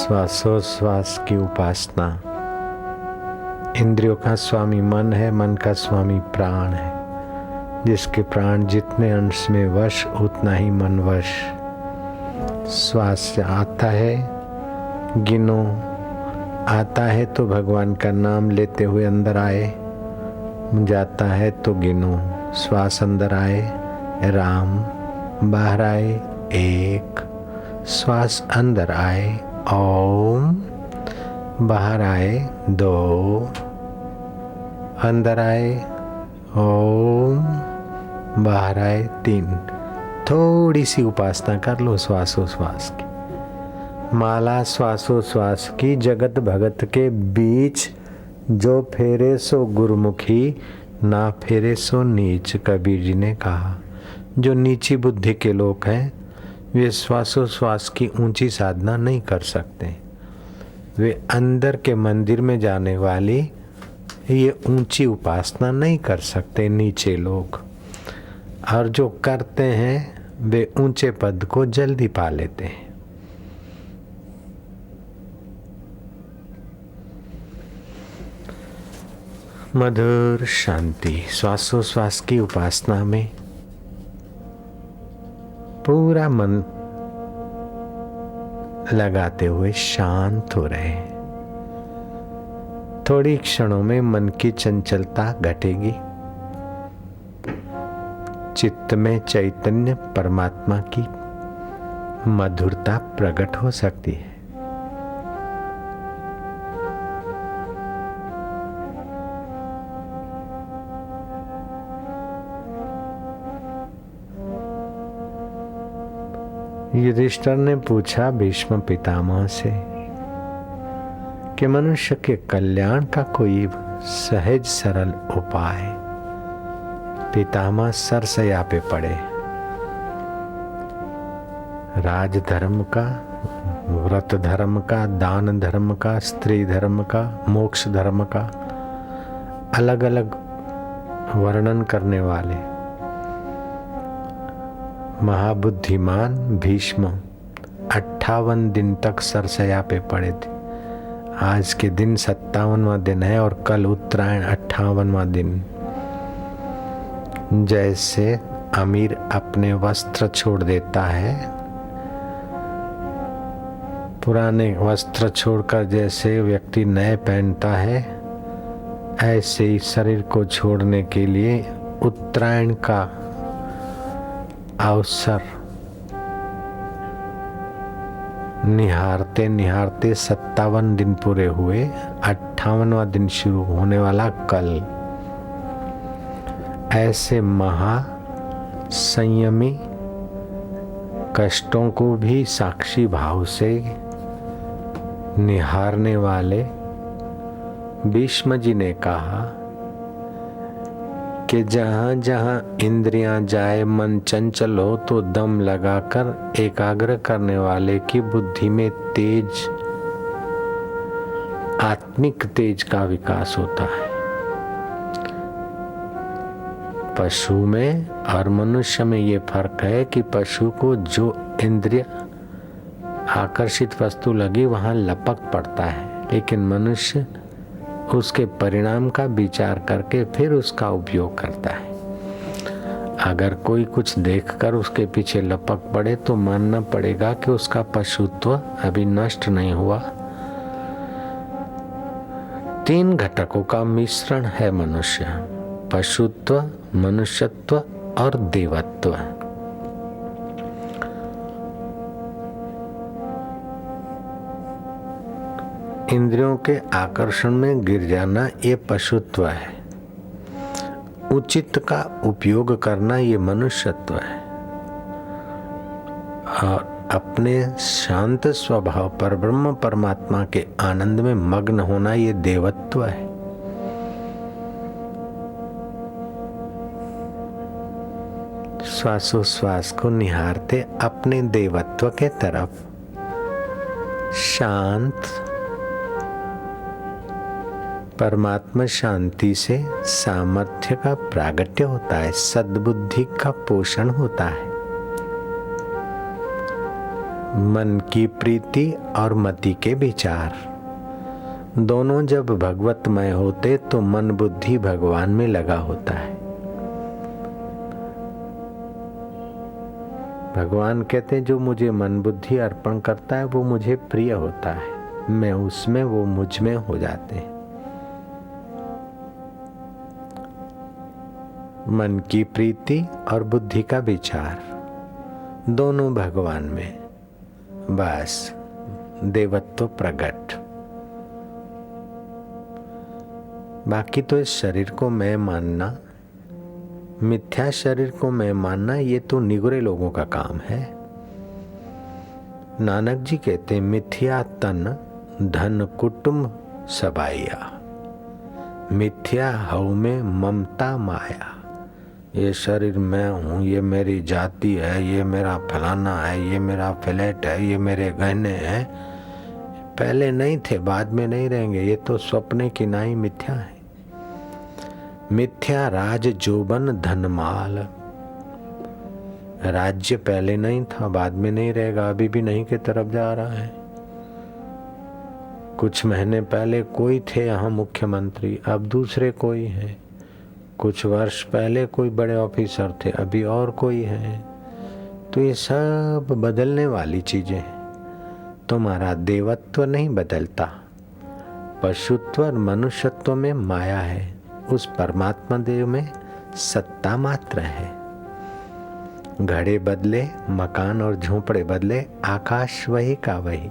श्वासोश्वास की उपासना। इंद्रियों का स्वामी मन है, मन का स्वामी प्राण है। जिसके प्राण जितने अंश में वश उतना ही मन वश। श्वास आता है गिनो, आता है तो भगवान का नाम लेते हुए अंदर आए, जाता है तो गिनो। श्वास अंदर आए राम, बाहर आए एक। श्वास अंदर आए ओम, बाहर आए दो। अंदर आए ओम, बाहर आए तीन। थोड़ी सी उपासना कर लो श्वासोश्वास की। माला श्वासोश्वास की जगत भगत के बीच, जो फेरे सो गुरुमुखी, ना फेरे सो नीच। कबीर जी ने कहा जो नीची बुद्धि के लोग हैं वे श्वासोश्वास की ऊंची साधना नहीं कर सकते। वे अंदर के मंदिर में जाने वाली ये ऊंची उपासना नहीं कर सकते नीचे लोग। और जो करते हैं वे ऊंचे पद को जल्दी पा लेते हैं। मधुर शांति। श्वासोश्वास की उपासना में पूरा मन लगाते हुए शांत हो रहे। थोड़ी क्षणों में मन की चंचलता घटेगी। चित्त में चैतन्य परमात्मा की मधुरता प्रकट हो सकती है। युधिष्ठिर ने पूछा भीष्म पितामह से कि मनुष्य के कल्याण का कोई सहज सरल उपाय। पितामह सरसया पे पड़े। राज धर्म का, व्रत धर्म का, दान धर्म का, स्त्री धर्म का, मोक्ष धर्म का अलग अलग वर्णन करने वाले महाबुद्धिमान भीष्म 58 दिन तक सरसया पे पड़े थे। आज के दिन 57वां दिन है और कल उत्तरायण 58वां दिन। जैसे अमीर अपने वस्त्र छोड़ देता है, पुराने वस्त्र छोड़कर जैसे व्यक्ति नए पहनता है, ऐसे ही शरीर को छोड़ने के लिए उत्तरायण का अवसर निहारते निहारते 57 दिन पूरे हुए। 58वां दिन शुरू होने वाला कल। ऐसे महा संयमी कष्टों को भी साक्षी भाव से निहारने वाले भीष्म जी ने कहा कि जहाँ जहाँ इंद्रियां जाए मन चंचल हो तो दम लगाकर एकाग्र करने वाले की बुद्धि में तेज, आत्मिक तेज का विकास होता है। पशु में और मनुष्य में ये फर्क है कि पशु को जो इंद्रिय आकर्षित वस्तु लगी वहां लपक पड़ता है, लेकिन मनुष्य उसके परिणाम का विचार करके फिर उसका उपयोग करता है। अगर कोई कुछ देखकर उसके पीछे लपक पड़े तो मानना पड़ेगा कि उसका पशुत्व अभी नष्ट नहीं हुआ। 3 घटकों का मिश्रण है मनुष्य: पशुत्व, मनुष्यत्व और देवत्व। इंद्रियों के आकर्षण में गिर जाना ये पशुत्व है। उचित का उपयोग करना ये मनुष्यत्व है। और अपने शांत स्वभाव पर ब्रह्म परमात्मा के आनंद में मग्न होना ये देवत्व है। श्वासोश्वास को निहारते अपने देवत्व के तरफ शांत परमात्मा शांति से सामर्थ्य का प्रागट्य होता है, सद्बुद्धि का पोषण होता है। मन की प्रीति और मति के विचार दोनों जब भगवतमय होते तो मन बुद्धि भगवान में लगा होता है। भगवान कहते हैं जो मुझे मन बुद्धि अर्पण करता है वो मुझे प्रिय होता है, मैं उसमें वो मुझ में हो जाते हैं। मन की प्रीति और बुद्धि का विचार दोनों भगवान में, बस देवत्व प्रकट। बाकी तो इस शरीर को मैं मानना, मिथ्या शरीर को मैं मानना, ये तो निगुरे लोगों का काम है। नानक जी कहते मिथ्या तन धन कुटुंब सबाइया, मिथ्या हव में ममता माया। ये शरीर मैं हूँ, ये मेरी जाति है, ये मेरा फलाना है, ये मेरा फ्लैट है, ये मेरे गहने हैं, पहले नहीं थे बाद में नहीं रहेंगे, ये तो स्वप्न की नाई मिथ्या है। मिथ्या राज जोबन धनमाल, राज्य पहले नहीं था बाद में नहीं रहेगा, अभी भी नहीं की तरफ जा रहा है। कुछ महीने पहले कोई थे यहाँ मुख्यमंत्री, अब दूसरे कोई हैं। कुछ वर्ष पहले कोई बड़े ऑफिसर थे, अभी और कोई है। तो ये सब बदलने वाली चीजें हैं। तुम्हारा देवत्व नहीं बदलता, पशुत्व और मनुष्यत्व में माया है, उस परमात्मा देव में सत्ता मात्र है। घड़े बदले, मकान और झोपड़े बदले, आकाश वही का वही।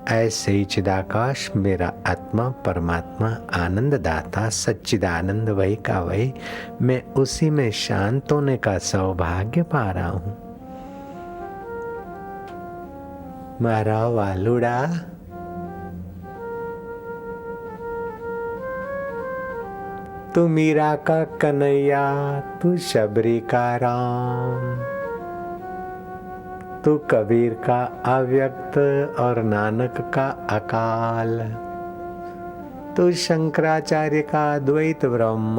ऐसे ही चिदाकाश मेरा आत्मा परमात्मा आनंद दाता सच्चिदानंद वही का वही, मैं उसी में शांत होने का सौभाग्य पा रहा हूं। मारा वालुड़ा तू मीरा का कन्हैया, तू शबरी का राम, तू कबीर का अव्यक्त और नानक का अकाल, तू शंकराचार्य का द्वैत ब्रह्म,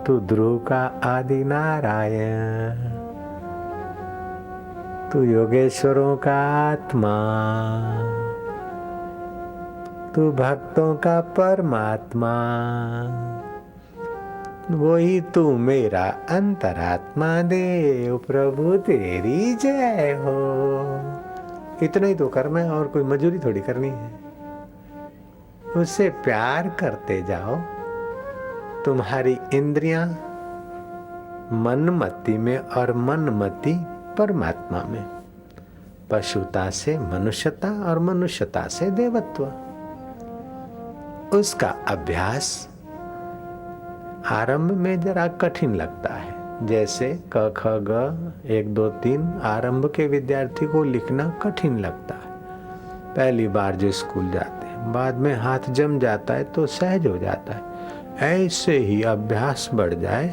तू ध्रुव का आदि नारायण, तू योगेश्वरों का आत्मा, तू भक्तों का परमात्मा, वही तू मेरा अंतरात्मा देव प्रभु तेरी जय हो। इतना ही तो करना है और कोई मजूरी थोड़ी करनी है। उससे प्यार करते जाओ, तुम्हारी इंद्रियां मनमति में और मनमति परमात्मा में, पशुता से मनुष्यता और मनुष्यता से देवत्व। उसका अभ्यास आरंभ में जरा कठिन लगता है, जैसे क ख ग 1 2 3 आरंभ के विद्यार्थी को लिखना कठिन लगता है पहली बार जो स्कूल जाते हैं, बाद में हाथ जम जाता है तो सहज हो जाता है। ऐसे ही अभ्यास बढ़ जाए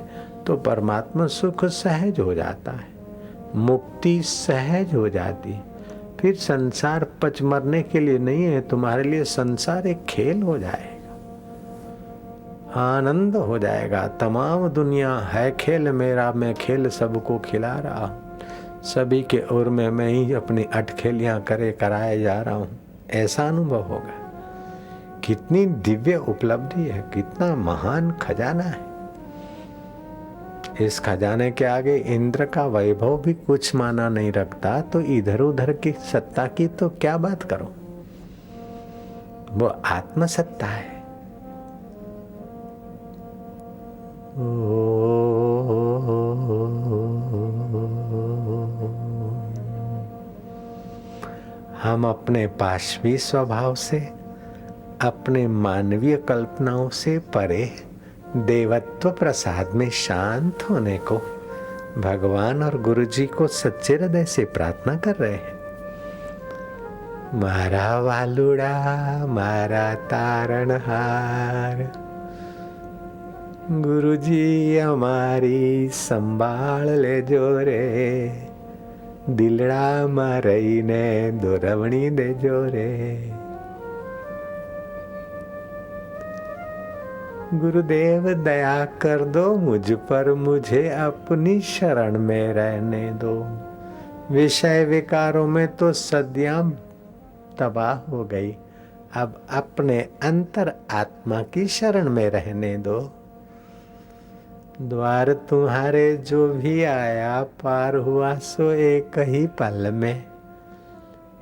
तो परमात्मा सुख सहज हो जाता है, मुक्ति सहज हो जाती। फिर संसार पच मरने के लिए नहीं है, तुम्हारे लिए संसार एक खेल हो जाए, आनंद हो जाएगा। तमाम दुनिया है खेल मेरा, मैं खेल सबको खिला रहा हूँ, सभी के ओर में मैं ही अपनी अटखेलियां कराए जा रहा हूँ, ऐसा अनुभव होगा। कितनी दिव्य उपलब्धि है, कितना महान खजाना है। इस खजाने के आगे इंद्र का वैभव भी कुछ माना नहीं रखता, तो इधर उधर की सत्ता की तो क्या बात करो, वो आत्मसत्ता है। हम अपने पाशवी स्वभाव से, अपने मानवीय कल्पनाओं से परे देवत्व प्रसाद में शांत होने को भगवान और गुरु जी को सच्चे हृदय से प्रार्थना कर रहे हैं। मारा वालुड़ा मारा तारणहार, गुरु जी हमारी संभाल ले जो रे, दिलड़ा मारई ने दोरवणी दे जो रे। गुरुदेव दया कर दो मुझ पर, मुझे अपनी शरण में रहने दो। विषय विकारों में तो सदियां तबाह हो गई। अब अपने अंतर आत्मा की शरण में रहने दो। द्वार तुम्हारे जो भी आया पार हुआ सो एक ही पल में।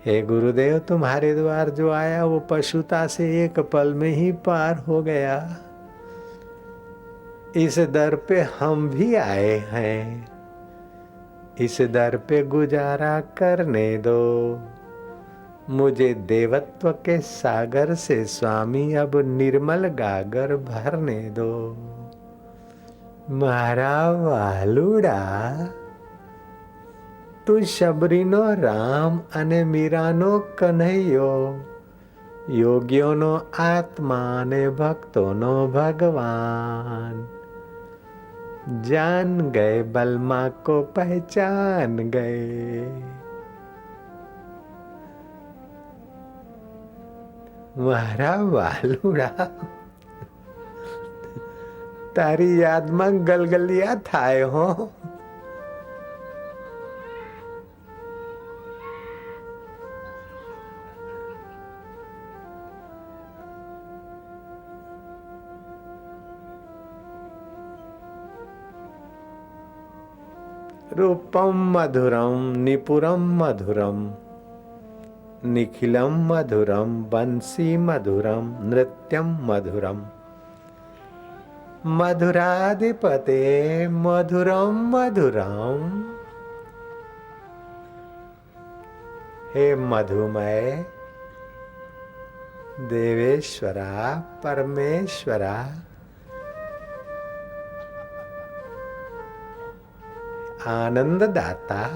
हे गुरुदेव, तुम्हारे द्वार जो आया वो पशुता से एक पल में ही पार हो गया। इस दर पे हम भी आए हैं, इस दर पे गुजारा करने दो। मुझे देवत्व के सागर से स्वामी अब निर्मल गागर भरने दो। मारा वालुड़ा तू शबरीनो राम अने मीरानो कन्हैयो, योगियोनो आत्मा ने भक्तोनो भगवान। जान गए बलमा को पहचान गए। मारा वालुड़ा तारी याद में गलगलिया थाय हो। रूपम मधुरम निपुरम मधुरम निखिलम मधुरम बंसी मधुरम नृत्यम मधुरम। मधुराधिपते मधुरम मधुरम। हे मधुमय देवेश्वरा परमेश्वरा, आनंद दाता,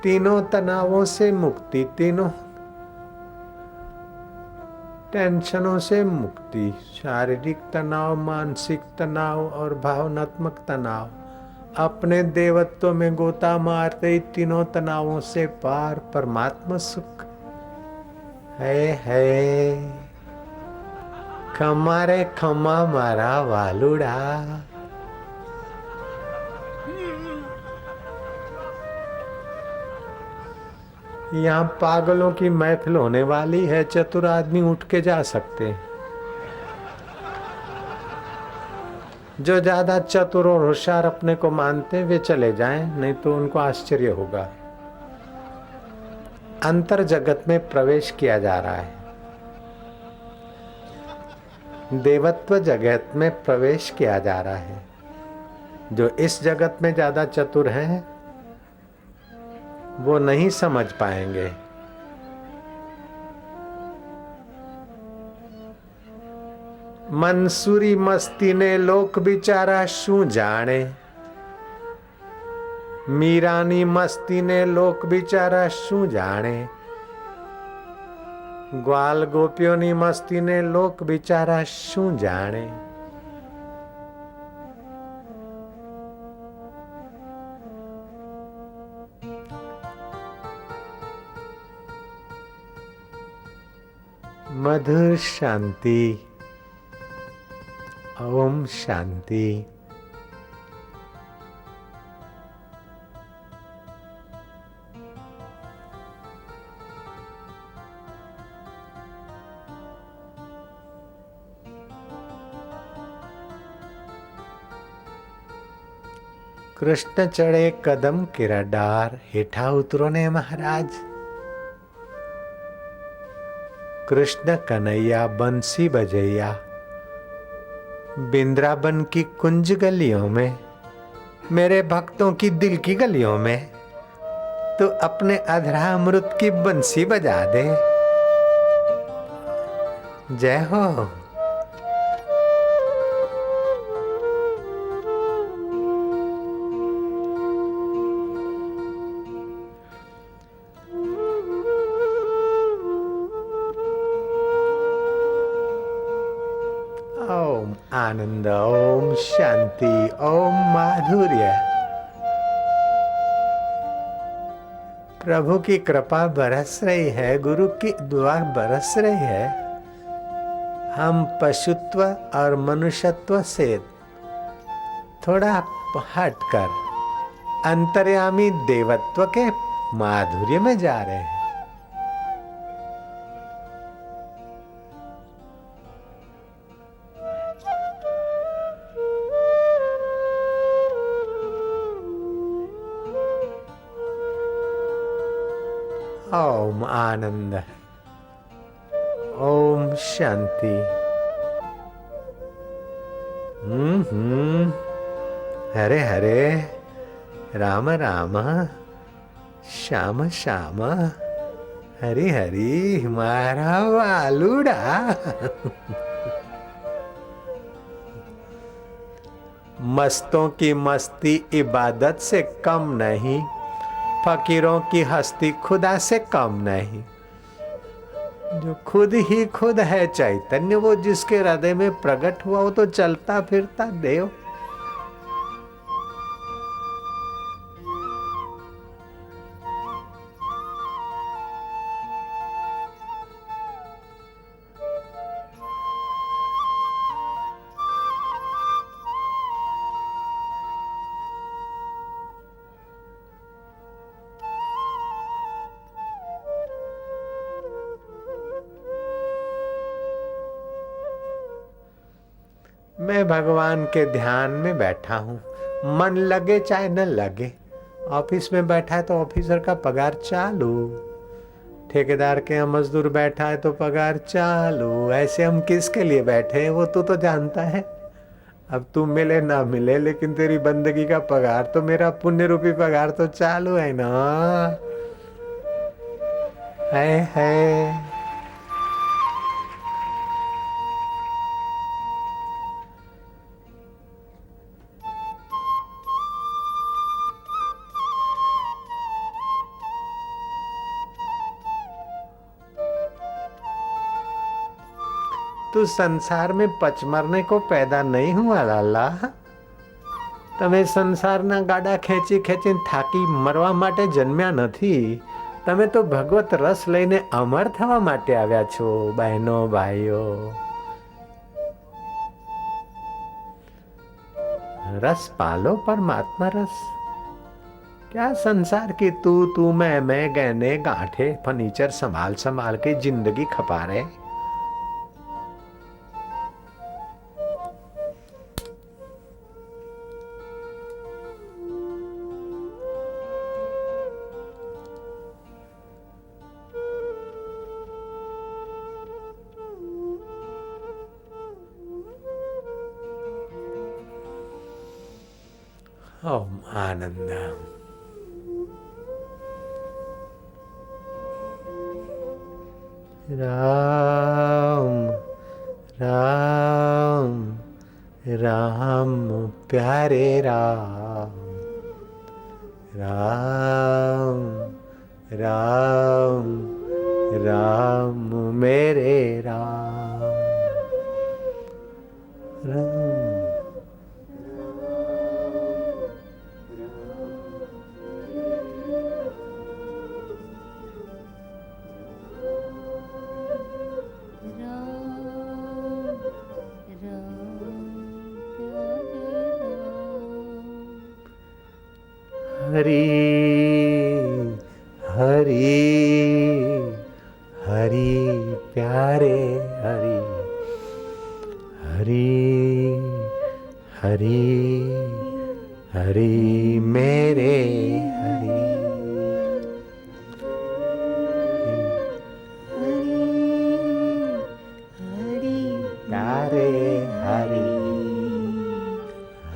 तीनों तनावों से मुक्ति, तीनों टेंशनों से मुक्ति, शारीरिक तनाव, मानसिक तनाव और भावनात्मक तनाव, अपने देवत्व में गोता मारते तीनों तनावों से पार परमात्मा सुख है। खमा रे खमा मारा वालुड़ा। यहाँ पागलों की महफिल होने वाली है, चतुर आदमी उठ के जा सकते हैं। जो ज्यादा चतुर और होशियार अपने को मानते वे चले जाएं, नहीं तो उनको आश्चर्य होगा। अंतर जगत में प्रवेश किया जा रहा है, देवत्व जगत में प्रवेश किया जा रहा है। जो इस जगत में ज्यादा चतुर हैं वो नहीं समझ पाएंगे। मंसूरी मस्ती ने लोक बिचारा शू जाने, मीरानी मस्ती ने लोक बिचारा शू जाने, ग्वाल गोपियों मस्ती ने लोक बिचारा शू जाने। मधुर शांति। ओम शांति। कृष्ण चढ़े कदम केरा डार, हेठा उतरो ने महाराज। कृष्ण कन्हैया बंसी बजैया, बिंद्राबन की कुंज गलियों में, मेरे भक्तों की दिल की गलियों में तो अपने अधरा अमृत की बंसी बजा दे। जय हो। ओम आनंद, ओम शांति, ओम माधुर्य। प्रभु की कृपा बरस रही है, गुरु की दुआ बरस रही है। हम पशुत्व और मनुष्यत्व से थोड़ा हटकर अंतर्यामी देवत्व के माधुर्य में जा रहे हैं। ओम आनंद, ओम शांति। हरे हरे, राम राम, श्याम श्याम, हरि हरि, मारा वालुड़ा। मस्तों की मस्ती इबादत से कम नहीं, फकीरों की हस्ती खुदा से कम नहीं। जो खुद ही खुद है चैतन्य, वो जिसके हृदय में प्रकट हुआ, वो तो चलता फिरता देव। मैं भगवान के ध्यान में बैठा हूं, मन लगे चाहे न लगे। ऑफिस में बैठा है तो ऑफिसर का पगार चालू, ठेकेदार के यहाँ मजदूर बैठा है तो पगार चालू। ऐसे हम किसके लिए बैठे हैं वो तू तो जानता है। अब तू मिले ना मिले, लेकिन तेरी बंदगी का पगार तो, मेरा पुण्य रूपी पगार तो चालू है ना। है तू संसार में पचमरने को पैदा नहीं हुआ लाला। તમે સંસારના ગાડા ખેંચી ખેંચીને થાકી મરવા માટે જન્મ્યા નથી। તમે તો ભગવત રસ લઈને અમર થવા માટે આવ્યા છો બહેનો ભાઈઓ। रस पालो परमात्मा रस। क्या संसार की तू मैं गहने गांठे फर्नीचर संभाल संभाल के जिंदगी खपा रहे। ओम आनंद। राम राम राम प्यारे राम, राम राम राम मेरे राम, राम। हरि हरि हरि प्यारे हरि, हरि हरि हरि मेरे हरि, हरि प्यारे हरि,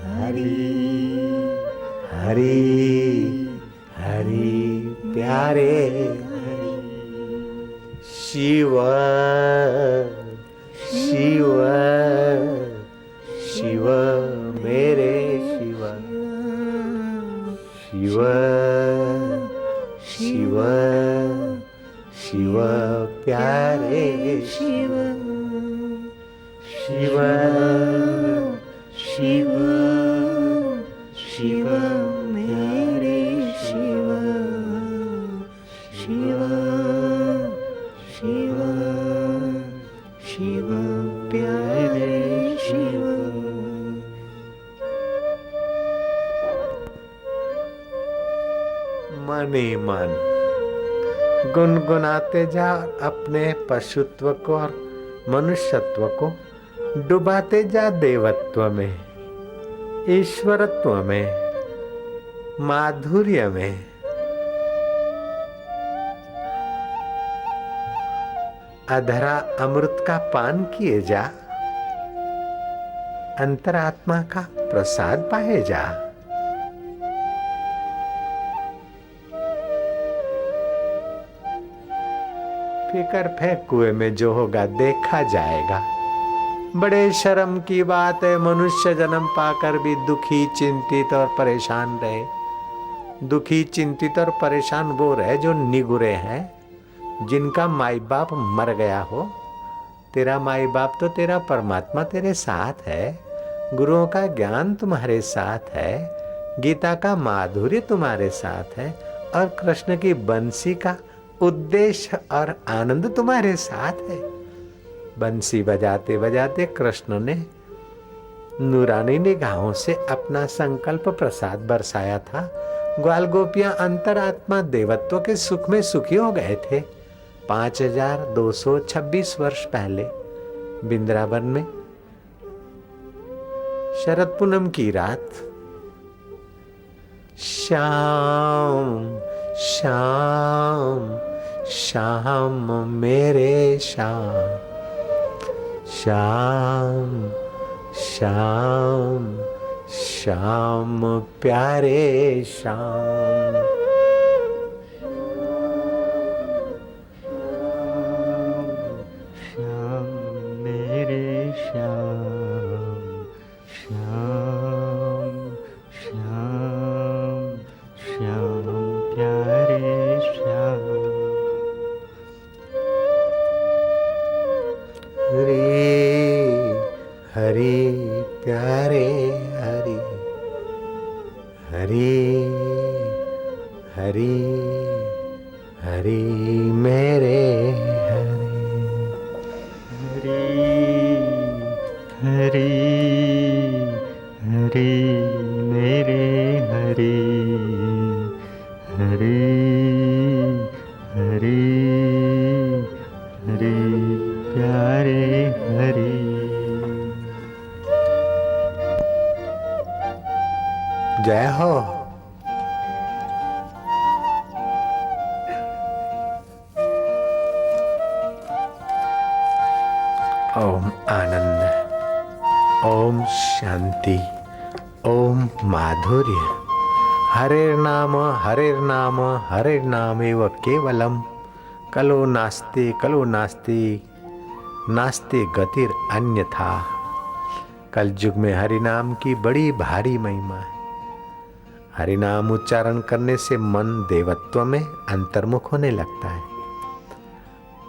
हरि हरि हरि प्यारे हरि। शिव शिव शिव मेरे शिव, शिव शिव शिव प्यारे शिव, शिव शिव शिव मेरे शिव, शिव शिव शिव प्यारे शिव। मन ही मन गुनगुनाते जा अपने पशुत्व को और मनुष्यत्व को, डुबाते जा देवत्व में, ईश्वरत्व में, माधुर्य में। अधरा अमृत का पान किए जा, अंतरात्मा का प्रसाद पाए जा। फिकर फेंक कुएं में, जो होगा देखा जाएगा। बड़े शर्म की बात है मनुष्य जन्म पाकर भी दुखी, चिंतित और परेशान रहे। दुखी, चिंतित और परेशान वो रहे जो निगुरे हैं, जिनका माई बाप मर गया हो। तेरा माई बाप तो तेरा परमात्मा तेरे साथ है, गुरुओं का ज्ञान तुम्हारे साथ है, गीता का माधुर्य तुम्हारे साथ है, और कृष्ण की बंसी का उद्देश्य और आनंद तुम्हारे साथ है। बंसी बजाते बजाते कृष्ण ने नूरानी निगाहों से अपना संकल्प प्रसाद बरसाया था। ग्वाल गोपियां अंतरात्मा देवत्व के सुख में सुखी हो गए थे। 5226 वर्ष पहले वृंदावन में शरद पूनम की रात, श्याम श्याम श्याम मेरे श्याम, श्याम श्याम श्याम प्यारे श्याम। श्याम मेरे श्याम, श्याम श्याम श्याम प्यारे श्याम। हरि प्यारे हरि, हरि हरि हरि मेरे हरि हरि हरि मेरे हरि, हरि हरि हरि प्यारे हरि। जय हो। ओम आनंद, ओम शांति, ओम माधुर्य। हरेर्नाम हरेर्नाम हरेर्नामेव केवलम, कलो नास्ति कलो नास्ति नास्ति गतिर अन्यथा। कल युग में हरि नाम की बड़ी भारी महिमा है। हरि नाम उच्चारण करने से मन देवत्व में अंतर्मुख होने लगता है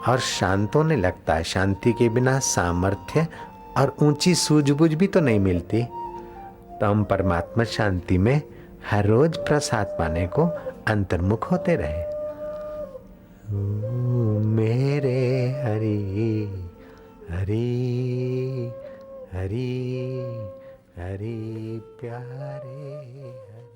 और शांत होने लगता है। शांति के बिना सामर्थ्य और ऊंची सूझबूझ भी तो नहीं मिलती। तो हम परमात्मा शांति में हर रोज प्रसाद पाने को अंतर्मुख होते रहे। मेरे हरि हरि हरि हरि प्यारे हरि।